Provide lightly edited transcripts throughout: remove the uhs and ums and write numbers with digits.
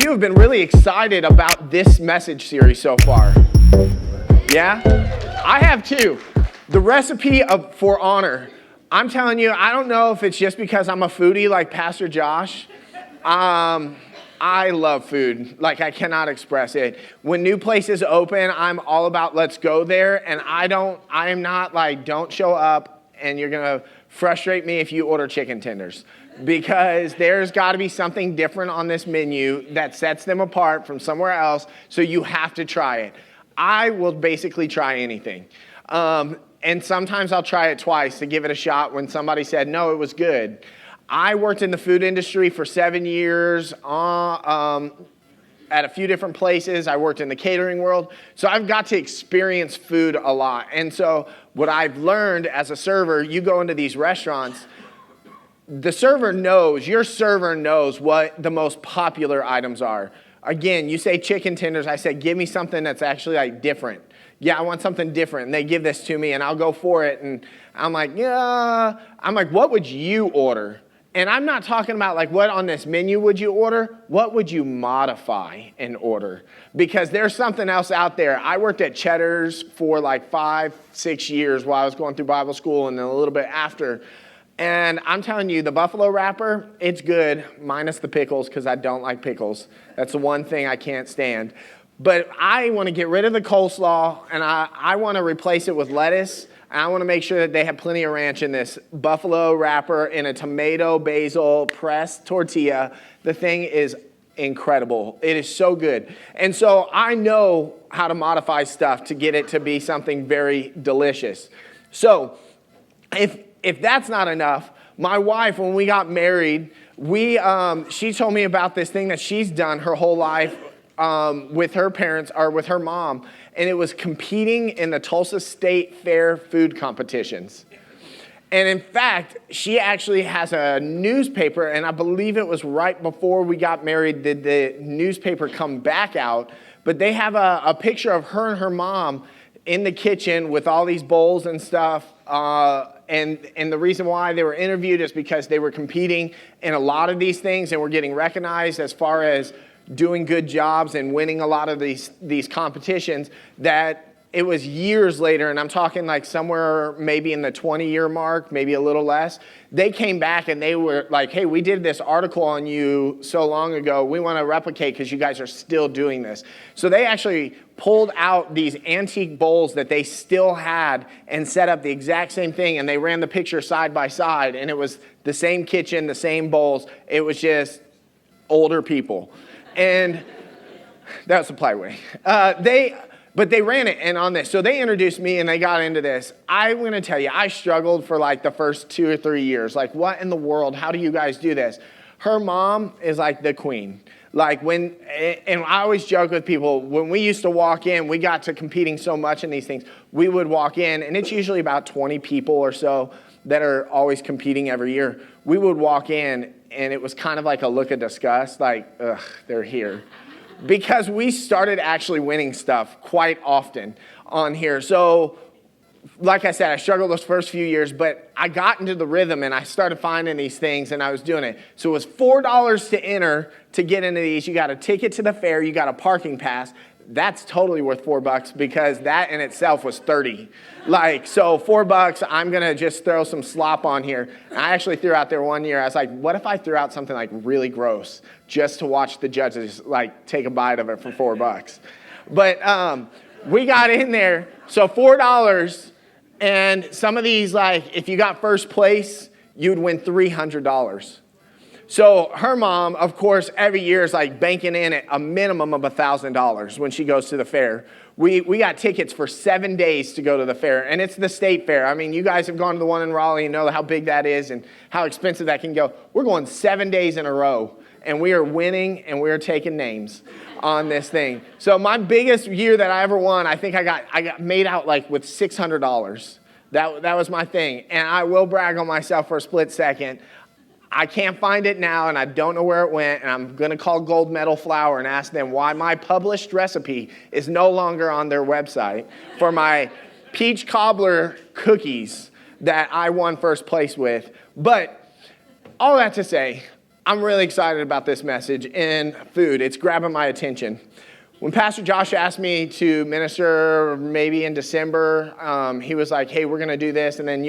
you have been really excited about this message series so far? Yeah? I have too. The recipe for honor. I'm telling you, I don't know if it's just because I'm a foodie like Pastor Josh. I love food. Like, I cannot express it. When new places open, I'm all about let's go there. And I am not like, don't show up and you're going to frustrate me if you order chicken tenders. Because there's got to be something different on this menu that sets them apart from somewhere else. So you have to try it. I will basically try anything. And sometimes I'll try it twice to give it a shot when somebody said, no, it was good. I worked in the food industry for 7 years at a few different places. I worked in the catering world. So I've got to experience food a lot. And so what I've learned as a server, you go into these restaurants, your server knows what the most popular items are. Again, you say chicken tenders. I say, give me something that's actually like different. Yeah, I want something different. And they give this to me and I'll go for it. And I'm like, yeah. I'm like, what would you order? And I'm not talking about like what on this menu would you order? What would you modify and order? Because there's something else out there. I worked at Cheddar's for like 5-6 years while I was going through Bible school and then a little bit after. And I'm telling you, the buffalo wrapper, it's good, minus the pickles because I don't like pickles. That's the one thing I can't stand. But I want to get rid of the coleslaw and I want to replace it with lettuce. I want to make sure that they have plenty of ranch in this buffalo wrapper in a tomato, basil, pressed tortilla. The thing is incredible. It is so good. And so I know how to modify stuff to get it to be something very delicious. So if that's not enough, my wife, when we got married, she told me about this thing that she's done her whole life with her parents or with her mom. And it was competing in the Tulsa State Fair food competitions. And in fact, she actually has a newspaper, and I believe it was right before we got married did the newspaper come back out. But they have a picture of her and her mom in the kitchen with all these bowls and stuff. And the reason why they were interviewed is because they were competing in a lot of these things and were getting recognized as far as doing good jobs and winning a lot of these competitions, that it was years later, and I'm talking like somewhere maybe in the 20-year mark, maybe a little less, they came back and they were like, hey, we did this article on you so long ago. We want to replicate because you guys are still doing this. So they actually pulled out these antique bowls that they still had and set up the exact same thing, and they ran the picture side by side, and it was the same kitchen, the same bowls. It was just older people. And that was Supply Way. But they ran it and on this. So they introduced me and they got into this. I'm going to tell you, I struggled for like the first 2 or 3 years. Like, what in the world? How do you guys do this? Her mom is like the queen. Like and I always joke with people, when we used to walk in, we got to competing so much in these things. We would walk in and it's usually about 20 people or so that are always competing every year. We would walk in and it was kind of like a look of disgust, like, ugh, they're here. Because we started actually winning stuff quite often on here. So, like I said, I struggled those first few years, but I got into the rhythm and I started finding these things and I was doing it. So it was $4 to enter to get into these. You got a ticket to the fair, you got a parking pass. That's totally worth $4 because that in itself was 30. Like, so $4, I'm going to just throw some slop on here. And I actually threw out there one year. I was like, what if I threw out something like really gross just to watch the judges like take a bite of it for $4? But we got in there. So $4 and some of these, like if you got first place, you'd win $300. So her mom, of course, every year is like banking in at a minimum of $1,000 when she goes to the fair. We got tickets for 7 days to go to the fair, and it's the state fair. I mean, you guys have gone to the one in Raleigh and know how big that is and how expensive that can go. We're going 7 days in a row, and we are winning, and we are taking names on this thing. So my biggest year that I ever won, I think I got made out like with $600. That was my thing, and I will brag on myself for a split second. I can't find it now, and I don't know where it went, and I'm going to call Gold Medal Flour and ask them why my published recipe is no longer on their website for my peach cobbler cookies that I won first place with. But all that to say, I'm really excited about this message and food. It's grabbing my attention. When Pastor Josh asked me to minister maybe in December, he was like, hey, we're going to do this. And then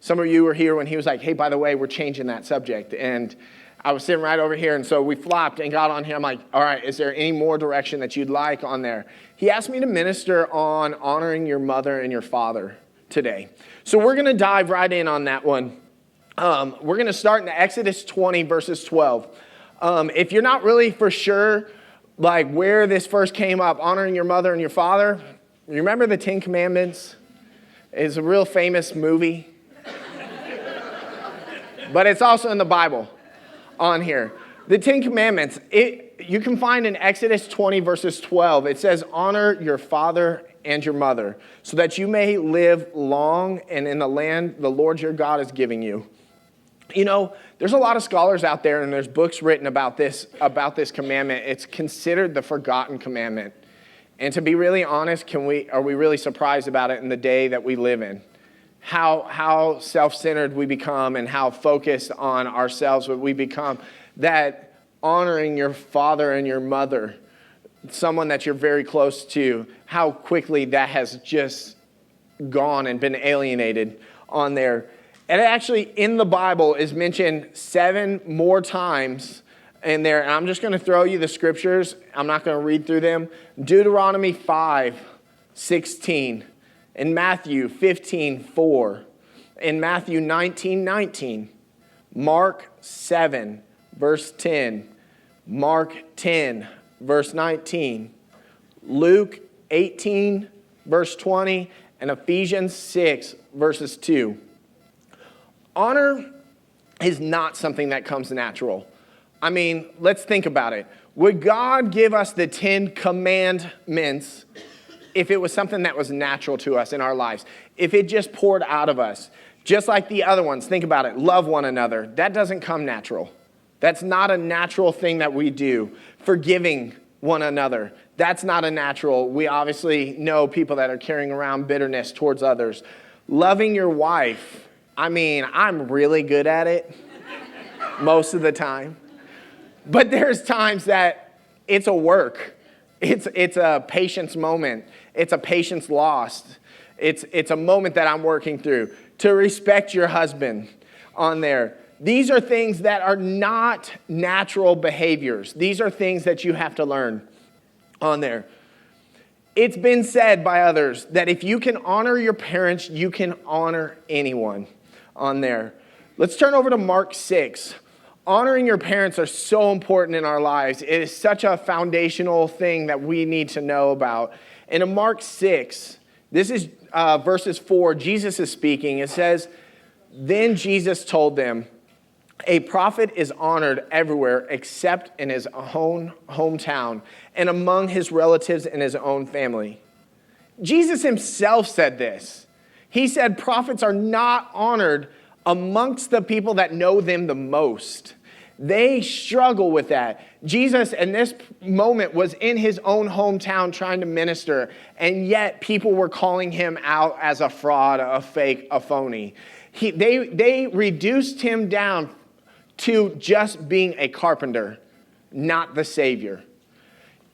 some of you were here when he was like, hey, by the way, we're changing that subject. And I was sitting right over here. And so we flopped and got on here. I'm like, all right, is there any more direction that you'd like on there? He asked me to minister on honoring your mother and your father today. So we're going to dive right in on that one. We're going to start in Exodus 20, verses 12. If you're not really for sure like where this first came up, honoring your mother and your father, you remember the Ten Commandments? It's a real famous movie. But it's also in the Bible on here. The Ten Commandments, you can find in Exodus 20, verses 12. It says, honor your father and your mother, so that you may live long and in the land the Lord your God is giving you. You know, there's a lot of scholars out there, and there's books written about this commandment. It's considered the forgotten commandment. And to be really honest, are we really surprised about it in the day that we live in? How self-centered we become and how focused on ourselves we become. That honoring your father and your mother, someone that you're very close to, how quickly that has just gone and been alienated on there. And it actually, in the Bible, is mentioned 7 more times in there. And I'm just going to throw you the scriptures. I'm not going to read through them. Deuteronomy 5:16. In Matthew 15:4. In Matthew 19:19. Mark 7, verse 10. Mark 10, verse 19. Luke 18, verse 20. And Ephesians 6, verses 2. Honor is not something that comes natural. I mean, let's think about it. Would God give us the 10 commandments if it was something that was natural to us in our lives? If it just poured out of us? Just like the other ones, think about it. Love one another. That doesn't come natural. That's not a natural thing that we do. Forgiving one another. That's not a natural. We obviously know people that are carrying around bitterness towards others. Loving your wife. I mean, I'm really good at it most of the time. But there's times that it's a work. It's a patience moment. It's a patience lost. It's a moment that I'm working through. To respect your husband on there. These are things that are not natural behaviors. These are things that you have to learn on there. It's been said by others that if you can honor your parents, you can honor anyone on there. Let's turn over to Mark 6. Honoring your parents are so important in our lives. It is such a foundational thing that we need to know about. And in Mark 6, this is verses 4, Jesus is speaking. It says, then Jesus told them, a prophet is honored everywhere except in his own hometown and among his relatives and his own family. Jesus himself said this. He said prophets are not honored amongst the people that know them the most. They struggle with that. Jesus, in this moment, was in his own hometown trying to minister, and yet people were calling him out as a fraud, a fake, a phony. They reduced him down to just being a carpenter, not the Savior.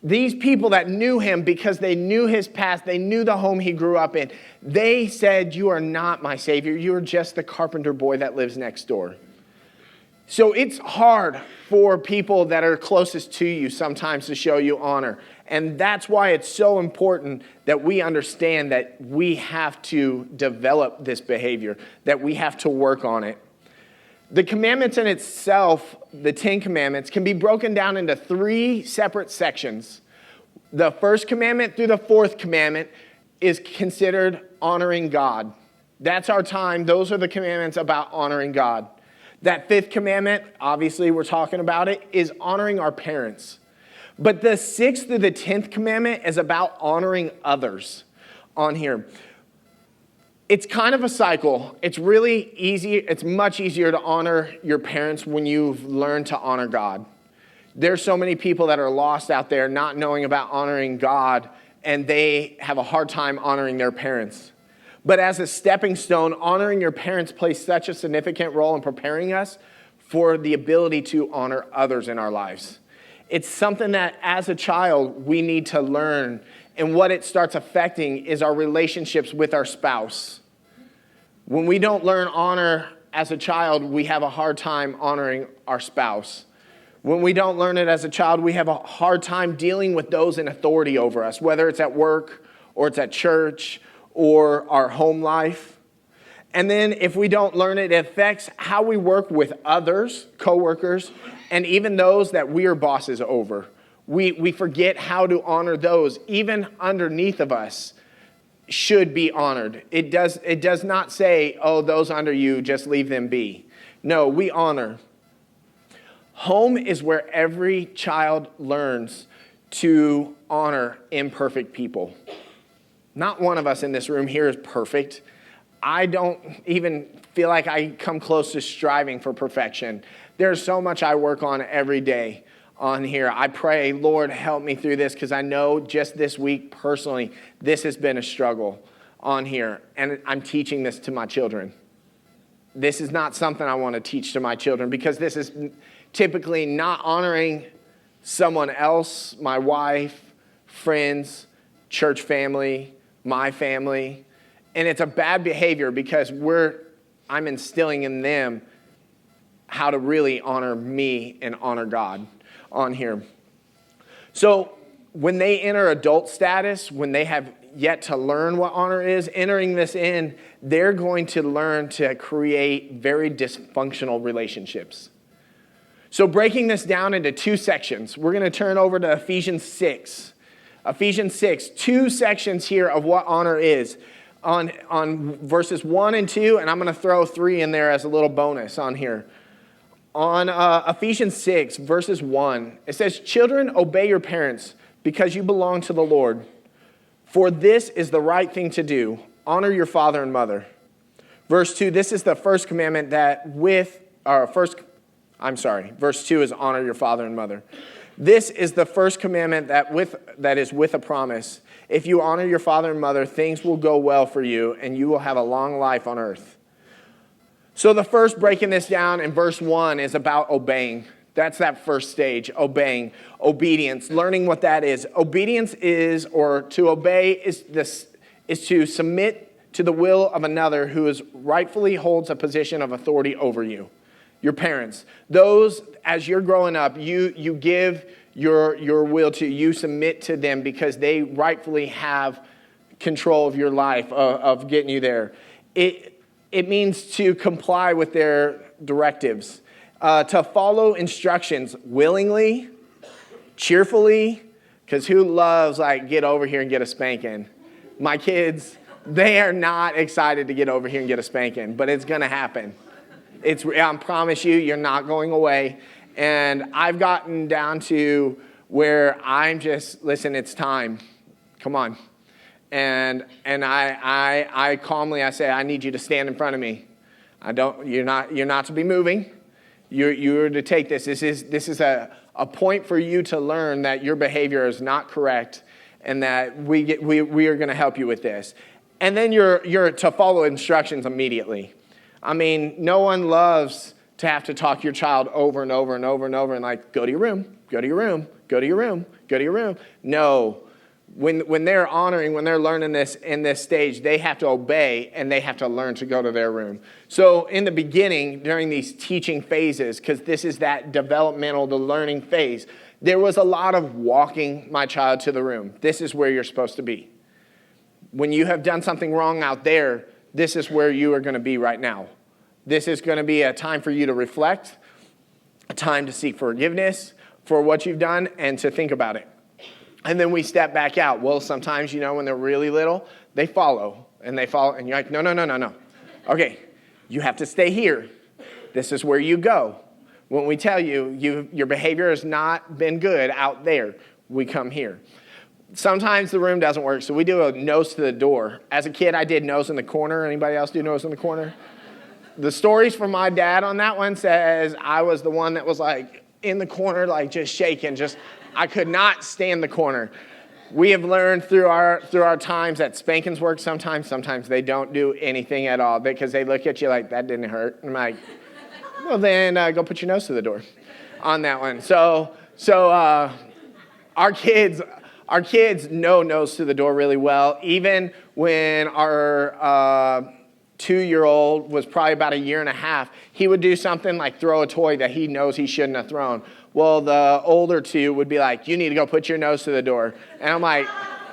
These people that knew him because they knew his past, they knew the home he grew up in, they said, you are not my Savior. You are just the carpenter boy that lives next door. So it's hard for people that are closest to you sometimes to show you honor. And that's why it's so important that we understand that we have to develop this behavior, that we have to work on it. The commandments in itself, the 10 commandments, can be broken down into 3 separate sections. The first commandment through the 4th commandment is considered honoring God. That's our time. Those are the commandments about honoring God. That 5th commandment, obviously we're talking about it, is honoring our parents. But the 6th through the 10th commandment is about honoring others on here. It's kind of a cycle. It's really easy. It's much easier to honor your parents when you've learned to honor God. There's so many people that are lost out there not knowing about honoring God, and they have a hard time honoring their parents. But as a stepping stone, honoring your parents plays such a significant role in preparing us for the ability to honor others in our lives. It's something that as a child we need to learn, and what it starts affecting is our relationships with our spouse. When we don't learn honor as a child, we have a hard time honoring our spouse. When we don't learn it as a child, we have a hard time dealing with those in authority over us, whether it's at work or it's at church or our home life. And then if we don't learn it, it affects how we work with others, coworkers, and even those that we are bosses over. We forget how to honor those, even underneath of us, should be honored. It does not say, oh, those under you, just leave them be. No, we honor. Home is where every child learns to honor imperfect people. Not one of us in this room here is perfect. I don't even feel like I come close to striving for perfection. There's so much I work on every day on here. I pray, Lord, help me through this, because I know just this week personally, this has been a struggle on here. And I'm teaching this to my children. This is not something I want to teach to my children, because this is typically not honoring someone else, my wife, friends, church family, my family. And it's a bad behavior, because I'm instilling in them how to really honor me and honor God on here. So when they enter adult status, when they have yet to learn what honor is, entering this in, they're going to learn to create very dysfunctional relationships. So breaking this down into two sections, we're going to turn over to Ephesians 6. Ephesians 6, two sections here of what honor is. On verses 1 and 2, and I'm going to throw 3 in there as a little bonus on here. On Ephesians 6, verses 1, it says, "Children, obey your parents, because you belong to the Lord. For this is the right thing to do. Honor your father and mother." Verse 2, this is the first commandment verse 2 is honor your father and mother. "This is the first commandment that is with a promise. If you honor your father and mother, things will go well for you, and you will have a long life on earth." So the first, breaking this down in verse 1, is about obeying. That's that first stage, obeying, obedience, learning what that is. Obedience is, or to obey is to submit to the will of another who rightfully holds a position of authority over you. Your parents. Those, as you're growing up, you give your will to, you submit to them because they rightfully have control of your life, of getting you there. It means to comply with their directives, to follow instructions willingly, cheerfully, because who loves, get over here and get a spanking? My kids, they are not excited to get over here and get a spanking, but it's going to happen. I promise you, you're not going away. And I've gotten down to where I'm just, listen, it's time. Come on. And I calmly, I say, I need you to stand in front of me. You're not to be moving. You're to take this. This is a point for you to learn that your behavior is not correct, and that we are going to help you with this. And then you're to follow instructions immediately. I mean, no one loves to have to talk your child over and over and over and over and go to your room, go to your room, go to your room, go to your room. No. When they're honoring, when they're learning this in this stage, they have to obey, and they have to learn to go to their room. So in the beginning, during these teaching phases, because this is that developmental, the learning phase, there was a lot of walking my child to the room. This is where you're supposed to be. When you have done something wrong out there, this is where you are going to be right now. This is going to be a time for you to reflect, a time to seek forgiveness for what you've done, and to think about it. And then we step back out. Well, sometimes, when they're really little, they follow. And you're like, no. Okay, you have to stay here. This is where you go. When we tell you, your behavior has not been good out there, we come here. Sometimes the room doesn't work, so we do a nose to the door. As a kid, I did nose in the corner. Anybody else do nose in the corner? The stories from my dad on that one says I was the one that was in the corner, just shaking, I could not stand the corner. We have learned through our times that spankings work sometimes. Sometimes they don't do anything at all, because they look at you like, that didn't hurt. I'm like, Well, then go put your nose to the door on that one. So our kids know nose to the door really well. Even when our 2-year-old was probably about a year and a half, he would do something like throw a toy that he knows he shouldn't have thrown. Well, the older two would be like, you need to go put your nose to the door. And I'm like,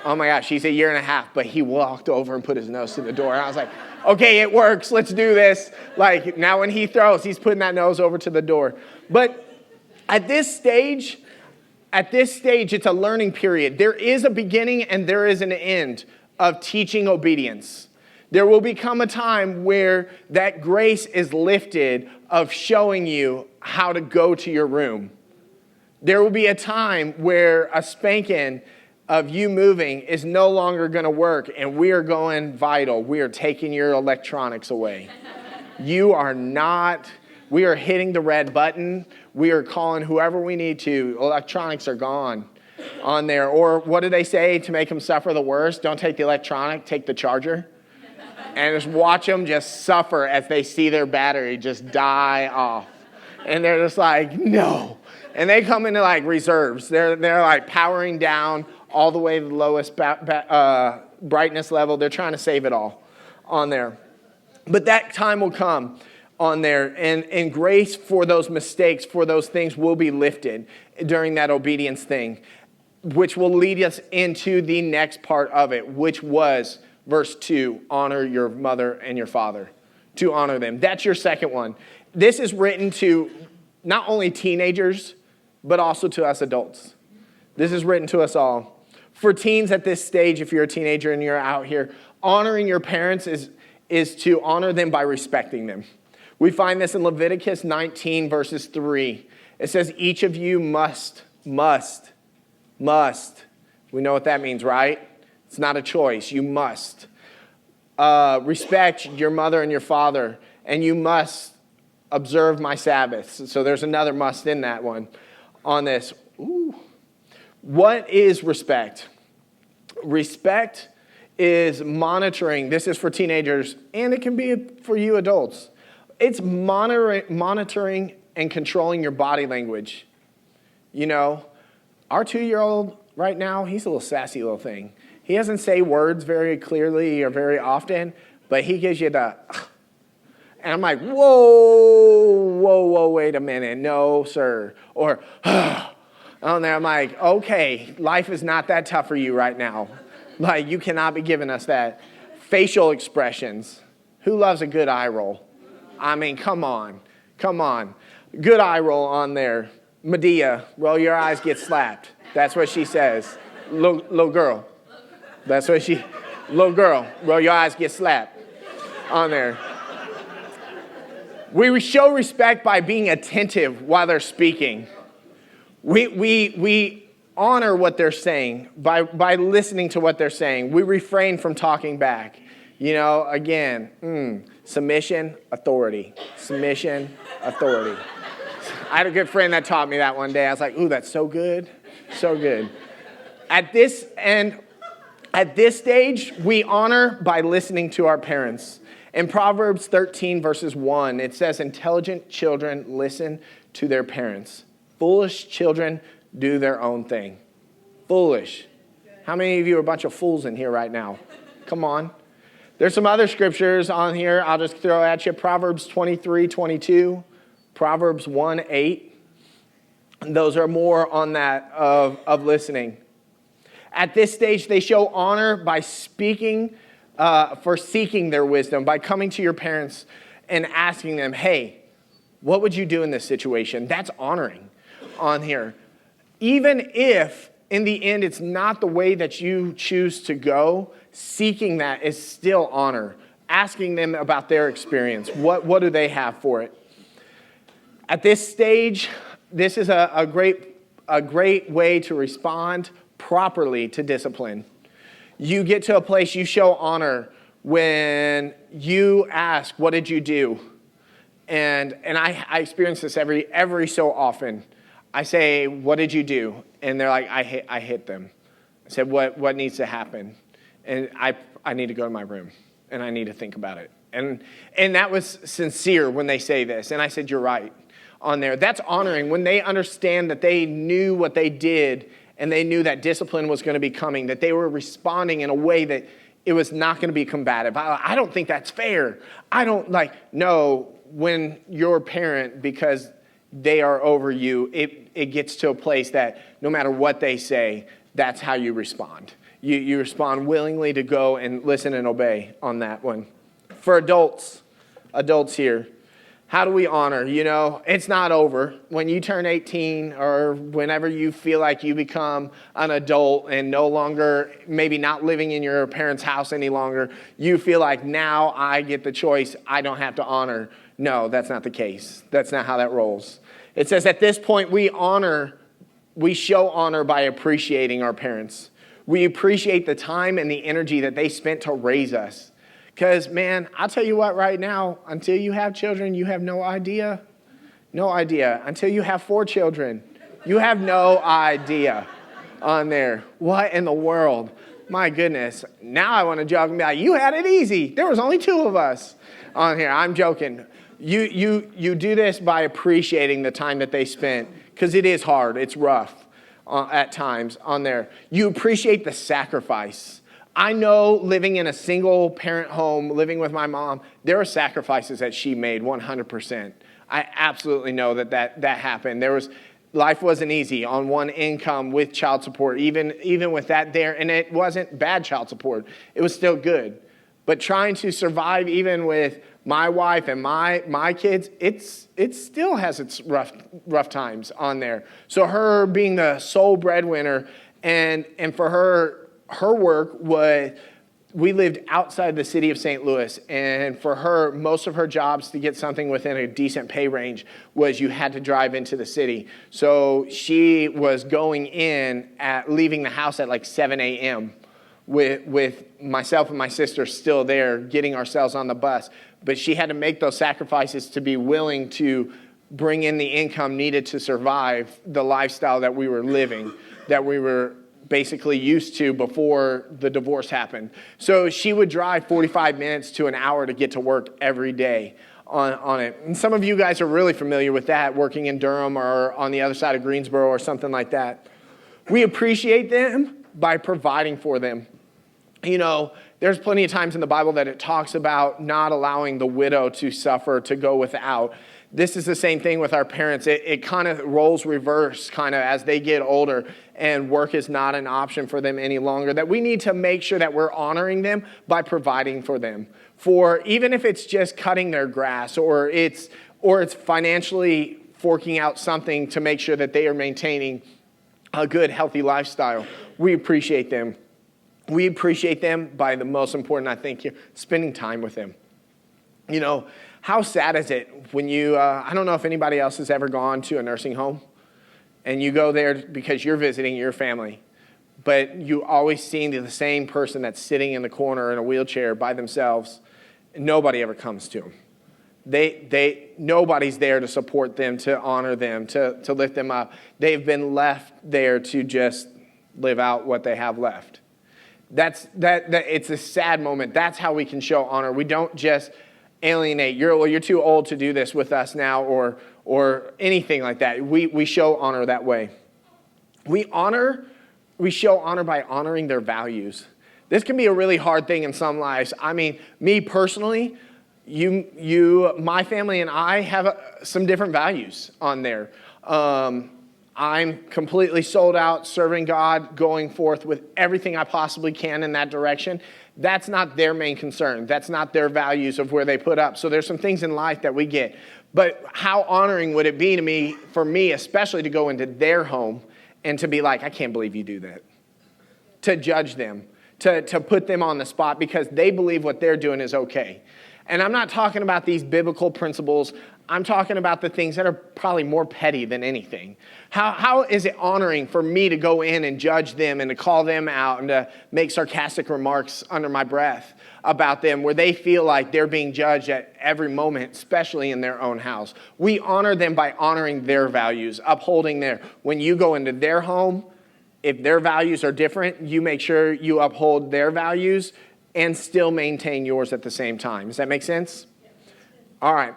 oh my gosh, he's a year and a half, but he walked over and put his nose to the door. And I was like, okay, it works. Let's do this. Like now when he throws, he's putting that nose over to the door. But at this stage, it's a learning period. There is a beginning and there is an end of teaching obedience. There will become a time where that grace is lifted of showing you how to go to your room. There will be a time where a spanking of you moving is no longer going to work and we are going vital. We are taking your electronics away. We are hitting the red button. We are calling whoever we need to. Electronics are gone on there. Or what do they say to make them suffer the worst? Don't take the electronic, take the charger. And just watch them just suffer as they see their battery just die off. And they're just like, no. And they come into like reserves. They're like powering down all the way to the lowest brightness level. They're trying to save it all on there. But that time will come on there. And grace for those mistakes, for those things will be lifted during that obedience thing, which will lead us into the next part of it, which was verse 2, honor your mother and your father, to honor them. That's your second one. This is written to not only teenagers, but also to us adults. This is written to us all. For teens at this stage, if you're a teenager and you're out here, honoring your parents is to honor them by respecting them. We find this in Leviticus 19, verses 3. It says, each of you must. We know what that means, right? It's not a choice. You must. Respect your mother and your father, and you must observe my Sabbaths. So there's another must in that one on this. Ooh. What is respect? Respect is monitoring. This is for teenagers, and it can be for you adults. It's monitoring and controlling your body language. You know, our 2-year-old right now, he's a little sassy little thing. He doesn't say words very clearly or very often, but he gives you the, and I'm like, whoa, wait a minute. No, sir. Or, on there, I'm like, okay, life is not that tough for you right now. Like, you cannot be giving us that. Facial expressions. Who loves a good eye roll? I mean, come on. Good eye roll on there. Medea, roll your eyes, get slapped. That's what she says. Little girl. That's what little girl, roll your eyes, get slapped on there. We show respect by being attentive while they're speaking. We honor what they're saying by listening to what they're saying. We refrain from talking back. You know, again, submission, authority. Submission, authority. I had a good friend that taught me that one day. I was like, ooh, that's so good. So good. At this stage, we honor by listening to our parents. In Proverbs 13, verses 1, it says, intelligent children listen to their parents. Foolish children do their own thing. Foolish. How many of you are a bunch of fools in here right now? Come on. There's some other scriptures on here I'll just throw at you. Proverbs 23:22, Proverbs 1:8. Those are more on that of listening. At this stage, they show honor by speaking, for seeking their wisdom, by coming to your parents and asking them, hey, what would you do in this situation? That's honoring on here. Even if in the end it's not the way that you choose to go, seeking that is still honor. Asking them about their experience. What do they have for it? At this stage, this is a great way to respond properly to discipline. You get to a place you show honor when you ask, what did you do? And I experience this every so often. I say, what did you do? And they're like, I hit them. I said, what needs to happen? And I need to go to my room, and I need to think about it. And that was sincere when they say this. And I said, you're right on there. That's honoring when they understand that they knew what they did and they knew that discipline was going to be coming, that they were responding in a way that it was not going to be combative. I don't think that's fair. I don't no, when your parent, because they are over you, it gets to a place that no matter what they say, that's how you respond. You respond willingly to go and listen and obey on that one. For adults here, how do we honor? It's not over. When you turn 18 or whenever you feel like you become an adult and no longer, maybe not living in your parents' house any longer, you feel like now I get the choice. I don't have to honor. No, that's not the case. That's not how that rolls. It says at this point we show honor by appreciating our parents. We appreciate the time and the energy that they spent to raise us. Because, man, I'll tell you what right now, until you have children, you have no idea. No idea. Until you have 4 children, you have no idea on there. What in the world? My goodness. Now I want to joke and be like, you had it easy. There was only 2 of us on here. I'm joking. You do this by appreciating the time that they spent, because it is hard. It's rough at times on there. You appreciate the sacrifice. I know living in a single parent home, living with my mom, there are sacrifices that she made 100%. I absolutely know that happened. Life wasn't easy on one income with child support, even with that there. And it wasn't bad child support. It was still good. But trying to survive even with my wife and my kids, it still has its rough times on there. So her being the sole breadwinner and for her work was, we lived outside the city of St. Louis, and for her, most of her jobs to get something within a decent pay range was you had to drive into the city. So she was leaving the house at 7 a.m. with myself and my sister still there, getting ourselves on the bus. But she had to make those sacrifices to be willing to bring in the income needed to survive the lifestyle that we were living, that we were basically used to before the divorce happened. So she would drive 45 minutes to an hour to get to work every day on it. And some of you guys are really familiar with that, working in Durham or on the other side of Greensboro or something like that. We appreciate them by providing for them. There's plenty of times in the Bible that it talks about not allowing the widow to suffer, to go without. This is the same thing with our parents. It kind of rolls reverse as they get older and work is not an option for them any longer. That we need to make sure that we're honoring them by providing for them. For even if it's just cutting their grass or it's financially forking out something to make sure that they are maintaining a good, healthy lifestyle, we appreciate them. We appreciate them by the most important, I think, here, spending time with them. How sad is it when you, I don't know if anybody else has ever gone to a nursing home and you go there because you're visiting your family, but you always see the same person that's sitting in the corner in a wheelchair by themselves. Nobody ever comes to them. Nobody's there to support them, to honor them, to lift them up. They've been left there to just live out what they have left. It's a sad moment. That's how we can show honor. We don't just alienate. You're too old to do this with us now, or anything like that. We show honor that way. We show honor by honoring their values. This can be a really hard thing in some lives. I mean, me personally, my family and I have some different values on there. I'm completely sold out, serving God, going forth with everything I possibly can in that direction. That's not their main concern. That's not their values of where they put up. So there's some things in life that we get. But how honoring would it be for me, especially to go into their home and to be like, I can't believe you do that. To judge them, to put them on the spot because they believe what they're doing is okay. And I'm not talking about these biblical principles. I'm talking about the things that are probably more petty than anything. How is it honoring for me to go in and judge them and to call them out and to make sarcastic remarks under my breath about them where they feel like they're being judged at every moment, especially in their own house? We honor them by honoring their values, upholding when you go into their home, if their values are different, you make sure you uphold their values and still maintain yours at the same time. Does that make sense? All right.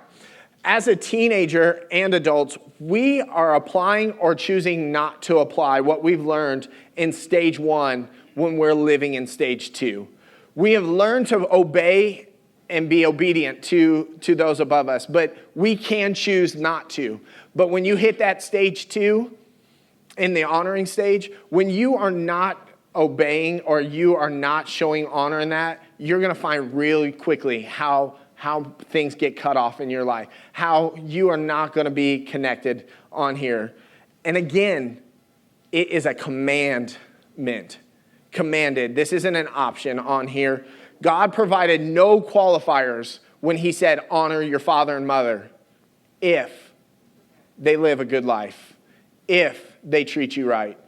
As a teenager and adults, we are applying or choosing not to apply what we've learned in stage 1 when we're living in stage 2. We have learned to obey and be obedient to those above us, but we can choose not to. But when you hit that stage 2, in the honoring stage, when you are not obeying or you are not showing honor in that, you're going to find really quickly how things get cut off in your life, how you are not going to be connected on here. And again, it is a commandment. Commanded. This isn't an option on here. God provided no qualifiers when he said, honor your father and mother if they live a good life, if they treat you right.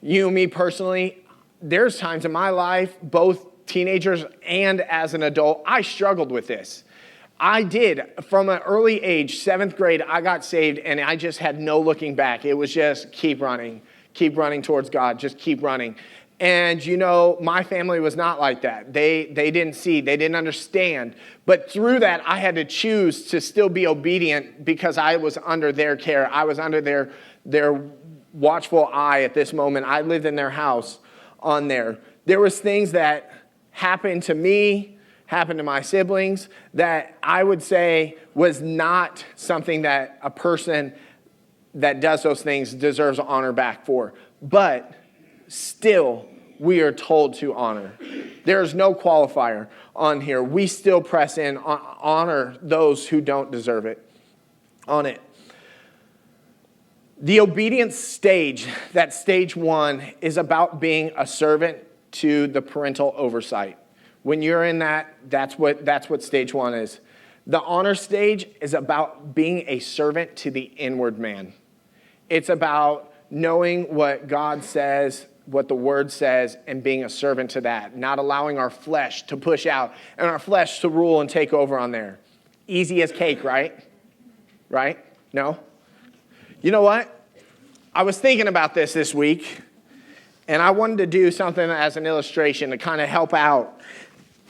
You, me personally, there's times in my life, both teenagers and as an adult, I struggled with this. I did. From an early age, 7th grade, I got saved, and I just had no looking back. It was just keep running towards God, just keep running. And, my family was not like that. They didn't see, they didn't understand. But through that, I had to choose to still be obedient because I was under their care. I was under their watchful eye at this moment. I lived in their house on there. There was things that happened to me, happened to my siblings, that I would say was not something that a person that does those things deserves honor back for. But still, we are told to honor. There is no qualifier on here. We still press in, honor those who don't deserve it on it. The obedience stage, that stage 1, is about being a servant to the parental oversight. When you're in that, that's what stage 1 is. The honor stage is about being a servant to the inward man. It's about knowing what God says, what the word says, and being a servant to that, not allowing our flesh to push out and our flesh to rule and take over on there. Easy as cake, right? Right? No? You know what? I was thinking about this week, and I wanted to do something as an illustration to kind of help out.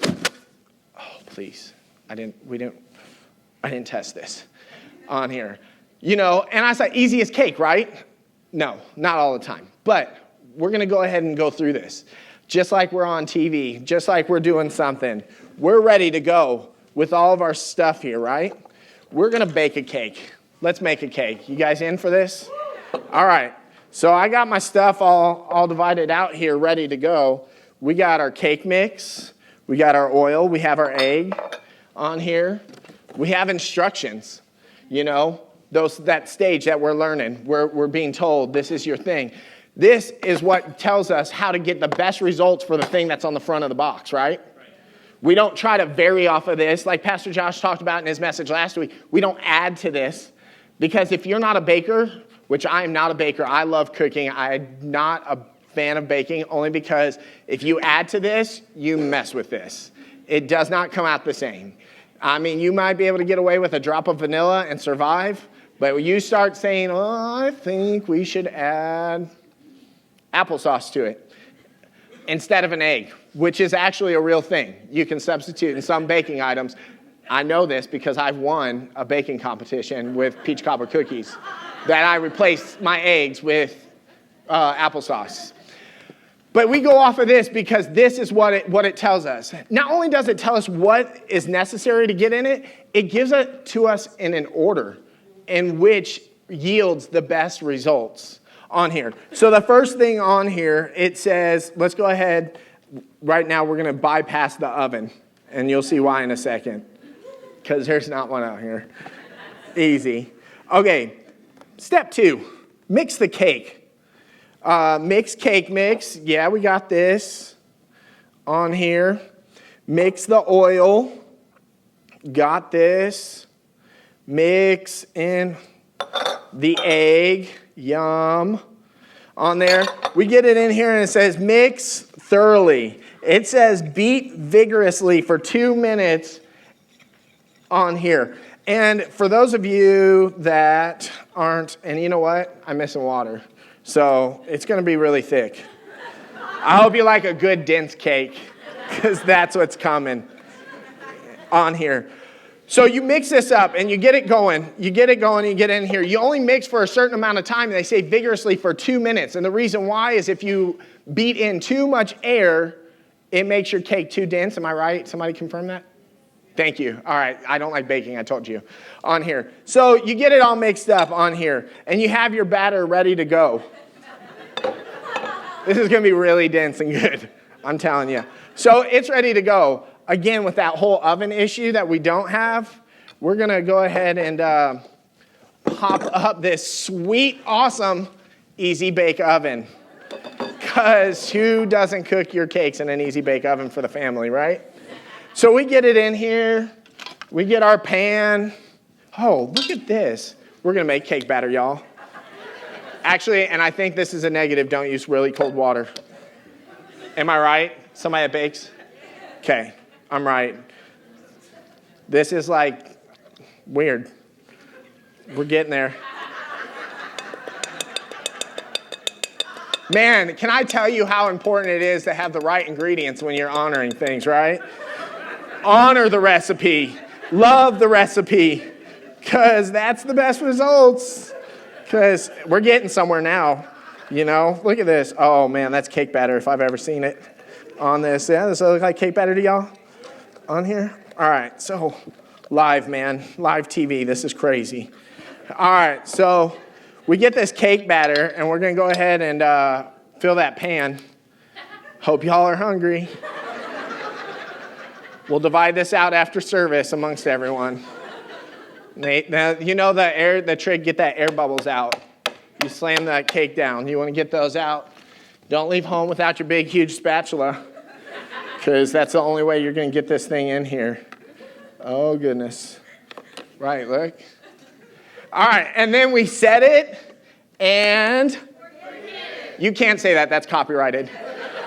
Oh, please. I didn't test this on here. And I said, easy as cake, right? No, not all the time. But we're going to go ahead and go through this. Just like we're on TV, just like we're doing something. We're ready to go with all of our stuff here, right? We're going to bake a cake. Let's make a cake. You guys in for this? All right. So I got my stuff all divided out here, ready to go. We got our cake mix. We got our oil. We have our egg on here. We have instructions, that stage that we're learning. We're being told this is your thing. This is what tells us how to get the best results for the thing that's on the front of the box, right? We don't try to vary off of this. Like Pastor Josh talked about in his message last week, we don't add to this. Because if you're not a baker, which I am not a baker, I love cooking. I'm not a fan of baking, only because if you add to this, you mess with this. It does not come out the same. I mean, you might be able to get away with a drop of vanilla and survive, but when you start saying, I think we should add applesauce to it instead of an egg, which is actually a real thing. You can substitute in some baking items. I know this because I've won a baking competition with peach cobbler cookies that I replaced my eggs with applesauce. But we go off of this because this is what it tells us. Not only does it tell us what is necessary to get in it, it gives it to us in an order in which yields the best results on here. So the first thing on here, it says, let's go ahead. Right now, we're going to bypass the oven, and you'll see why in a second, because there's not one out here. Easy. Okay, step 2, mix the cake. Mix cake mix. Yeah, we got this on here. Mix the oil. Got this. Mix in the egg. Yum. On there. We get it in here and it says mix thoroughly. It says beat vigorously for 2 minutes on here. And for those of you that aren't, and you know what? I'm missing water. So it's going to be really thick. I hope you like a good dense cake because that's what's coming on here. So you mix this up and you get it going. You get in here. You only mix for a certain amount of time, and they say vigorously for 2 minutes. And the reason why is if you beat in too much air, it makes your cake too dense. Am I right? Somebody confirm that? Thank you. All right. I don't like baking, I told you, on here. So you get it all mixed up on here, and you have your batter ready to go. This is going to be really dense and good, I'm telling you. So it's ready to go. Again, with that whole oven issue that we don't have, we're going to go ahead and pop up this sweet, awesome Easy Bake Oven. Because who doesn't cook your cakes in an Easy Bake Oven for the family, right? So we get it in here. We get our pan. Oh, look at this. We're going to make cake batter, y'all. Actually, and I think this is a negative, don't use really cold water. Am I right? Somebody that bakes? Okay, I'm right. This is like weird. We're getting there. Man, can I tell you how important it is to have the right ingredients when you're honoring things, right? Honor the recipe. Love the recipe. Because that's the best results. Because we're getting somewhere now, you know. Look at this. Oh, man, that's cake batter if I've ever seen it on this. Yeah, does it look like cake batter to y'all on here? All right, so live, man. Live TV. This is crazy. All right, so we get this cake batter, and we're going to go ahead and fill that pan. Hope y'all are hungry. We'll divide this out after service amongst everyone. Now, you know the trick, get that air bubbles out. You slam that cake down. You want to get those out. Don't leave home without your big, huge spatula, because that's the only way you're going to get this thing in here. Oh, goodness. Right, look. All right, and then we set it, and you can't say that. That's copyrighted.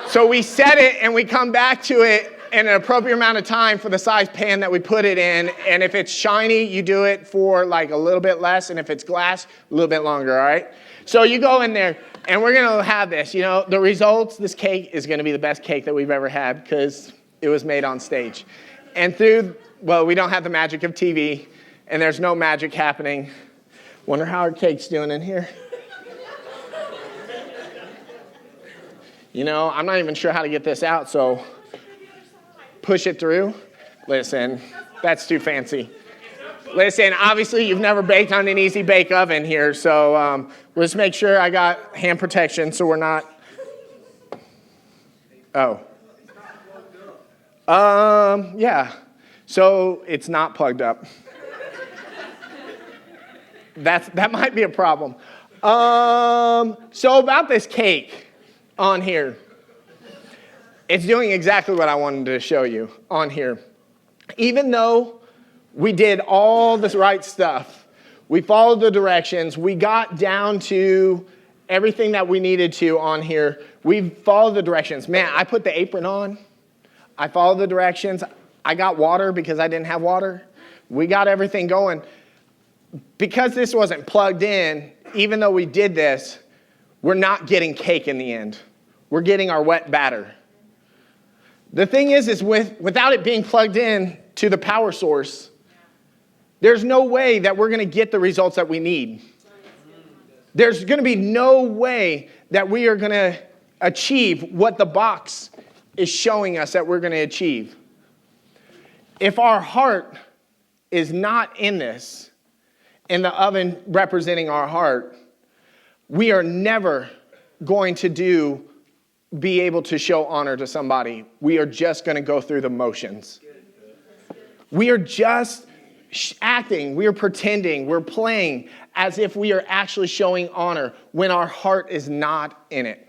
So we set it, and we come back to it in an appropriate amount of time for the size pan that we put it in. And if it's shiny, you do it for like a little bit less. And if it's glass, a little bit longer, all right? So you go in there, and we're going to have this. You know, the results, this cake is going to be the best cake that we've ever had because it was made on stage. And we don't have the magic of TV, and there's no magic happening. Wonder how our cake's doing in here. You know, I'm not even sure how to get this out, so push it through. Listen, that's too fancy. Listen, obviously you've never baked on an Easy Bake Oven here, so let's make sure I got hand protection so we're not. Oh. Yeah. So it's not plugged up. That might be a problem. So about this cake on here. It's doing exactly what I wanted to show you on here. Even though we did all this right stuff, we followed the directions, we got down to everything that we needed to on here, we followed the directions. Man, I put the apron on. I followed the directions. I got water because I didn't have water. We got everything going. Because this wasn't plugged in, even though we did this, we're not getting cake in the end. We're getting our wet batter. The thing is without it being plugged in to the power source, there's no way that we're going to get the results that we need. There's going to be no way that we are going to achieve what the box is showing us that we're going to achieve. If our heart is not in this, in the oven representing our heart, we are never going to be able to show honor to somebody. We are just going to go through the motions. We are just acting, we are pretending, we're playing as if we are actually showing honor when our heart is not in it.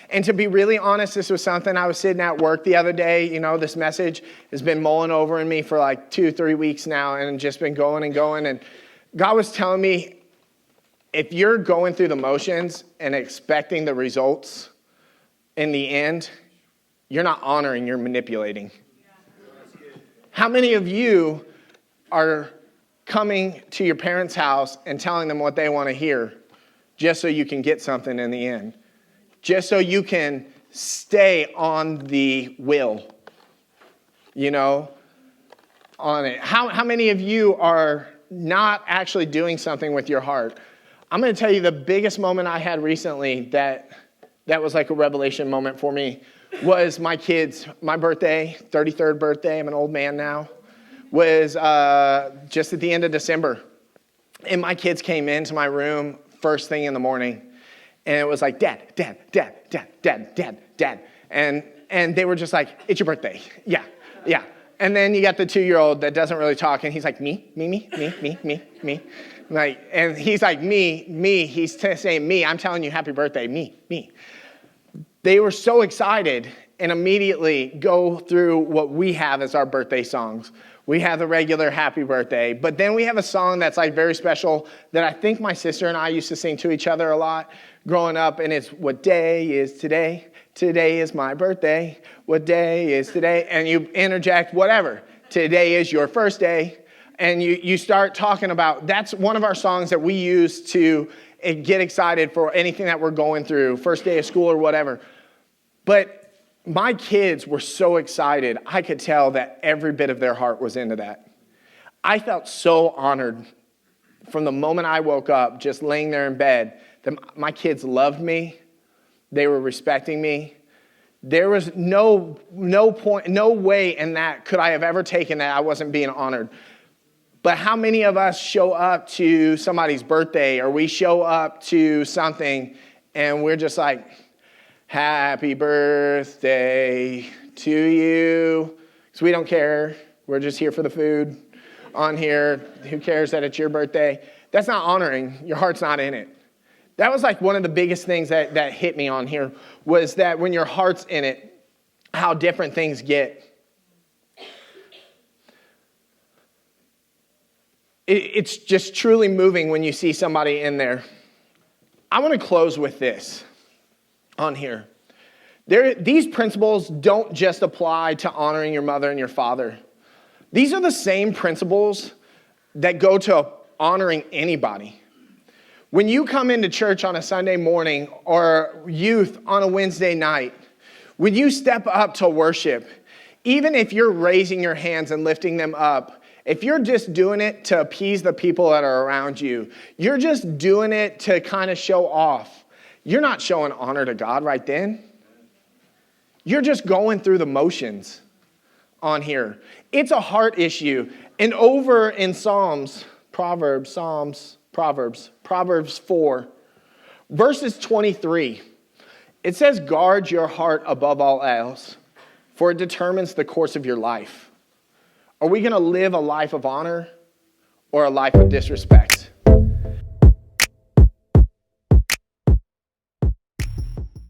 And to be really honest, this was something I was sitting at work the other day. You know, this message has been mulling over in me for like 2-3 weeks now and just been going and going. And God was telling me, if you're going through the motions and expecting the results, in the end, you're not honoring, you're manipulating. How many of you are coming to your parents' house and telling them what they want to hear just so you can get something in the end? Just so you can stay on the wheel you know, on it. How many of you are not actually doing something with your heart? I'm going to tell you the biggest moment I had recently that was like a revelation moment for me was my birthday, 33rd birthday, I'm an old man now, was just at the end of December. And my kids came into my room first thing in the morning, and it was like, Dad. And they were just like, it's your birthday. Yeah. And then you got the 2-year-old that doesn't really talk, and he's like, me. Like, and he's like, me. He's saying me. I'm telling you, happy birthday, me. They were so excited and immediately go through what we have as our birthday songs. We have the regular happy birthday, but then we have a song that's like very special that I think my sister and I used to sing to each other a lot growing up, and it's what day is today? Today is my birthday. What day is today? And you interject whatever. Today is your first day. And you start talking about, that's one of our songs that we use to get excited for anything that we're going through, first day of school or whatever. But my kids were so excited, I could tell that every bit of their heart was into that. I felt so honored from the moment I woke up, just laying there in bed, that my kids loved me. They were respecting me. There was no point, no way in that could I have ever taken that I wasn't being honored. But how many of us show up to somebody's birthday, or we show up to something and we're just like, happy birthday to you. Because we don't care. We're just here for the food on here. Who cares that it's your birthday? That's not honoring. Your heart's not in it. That was like one of the biggest things that hit me on here, was that when your heart's in it, how different things get. It's just truly moving when you see somebody in there. I want to close with this on here. These principles don't just apply to honoring your mother and your father. These are the same principles that go to honoring anybody. When you come into church on a Sunday morning, or youth on a Wednesday night, when you step up to worship, even if you're raising your hands and lifting them up, if you're just doing it to appease the people that are around you, you're just doing it to kind of show off, you're not showing honor to God right then. You're just going through the motions on here. It's a heart issue. And over in Proverbs 4, verses 23, it says, guard your heart above all else, for it determines the course of your life. Are we going to live a life of honor or a life of disrespect?